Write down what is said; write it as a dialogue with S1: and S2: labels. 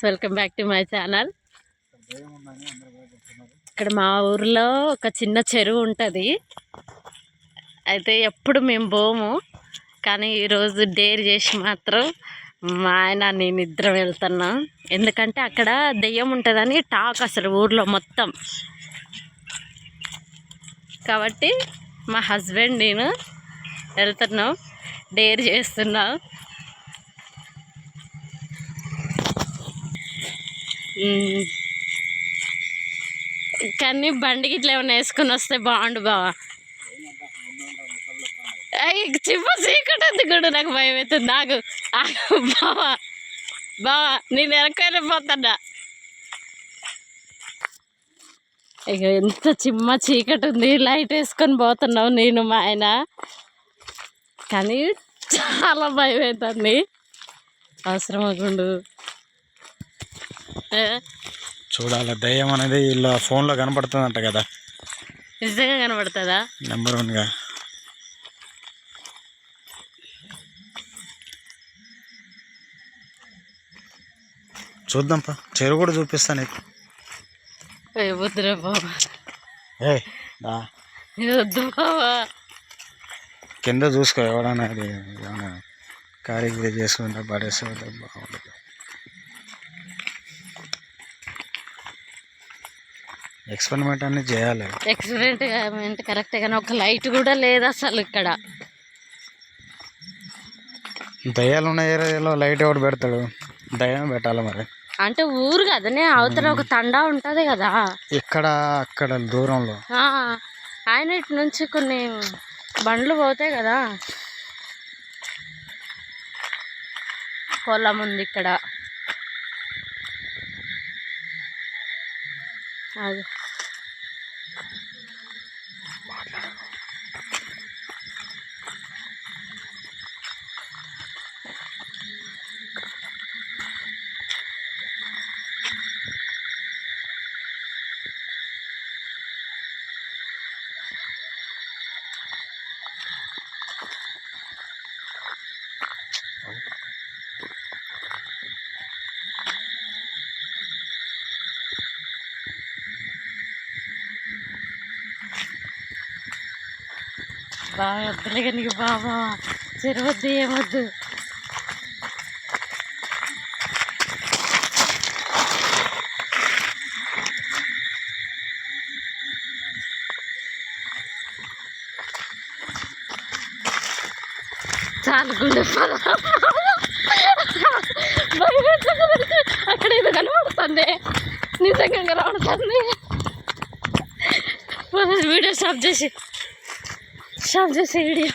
S1: Welcome back to my channel. ఇక్కడ మా ఊర్లో ఒక చిన్న చెరువు ఉంటుంది. అయితే ఎప్పుడు మేము పోము, కానీ ఈరోజు డేర్ చేసి మాత్రం మా ఆయన నేను ఇద్దరం వెళ్తున్నాం. ఎందుకంటే అక్కడ దెయ్యం ఉంటుందని టాక్ అసలు ఊర్లో మొత్తం. కాబట్టి మా హస్బెండ్ నేను వెళ్తున్నాం, డేర్ చేస్తున్నాం. కానీ బండికి ఇట్లా ఏమైనా వేసుకొని వస్తే బాగుండు బావా. చిప్ప చీకటి ఉంది కూడా, నాకు భయం అవుతుంది. నాకు బావా బావా నేను వెనకపోతున్నా. ఇక ఎంత చిమ్మ చీకటి ఉంది, లైట్ వేసుకొని పోతున్నావు నేను మా ఆయన. కానీ చాలా భయం అవుతుంది. అవసరం అవ్వకుండు
S2: చూడాలి. దయ్యం అనేది ఇలా ఫోన్లో కనపడుతుందంట కదా,
S1: నిజంగా కనపడుతుందా?
S2: నెంబర్ 1గా చూద్దాంపా. చెరువు కూడా చూపిస్తా నీకు.
S1: వద్దురా బాబా, వద్దు బాబా.
S2: కింద చూసుకో, ఎవడన్నా అది ఏమన్నా కారీ చేసుకుంటా పడేస్తే బాగుంటుంది. ఎక్స్పెరిమెంట్ అన్ని చేయాలి.
S1: ఎక్స్పెరిమెంట్ కరెక్ట్, కానీ ఒక లైట్ కూడా లేదు అసలు ఇక్కడ.
S2: దయ్యాలు ఉన్న ఏరియాలో లైట్ ఎవడు పెడతాడు? దయ్యం పెట్టాలి మరి.
S1: అంటే ఊరు కదనే, అవతల ఒక తండా ఉంటది కదా
S2: ఇక్కడ అక్కడ దూరంలో.
S1: ఆయన ఇటు నుంచి కొన్ని బండ్లు పోతాయి కదా. పొలం ఉంది ఇక్కడ. అది బాగా వద్దులే నీకు బాబా, చెరవద్దు ఏమొద్దు. చాలు గుండె అక్కడ ఏదో కనబడుతుంది, నిజంగా కనబడుతుంది. వీడియో స్టాప్ చేసి వీడియో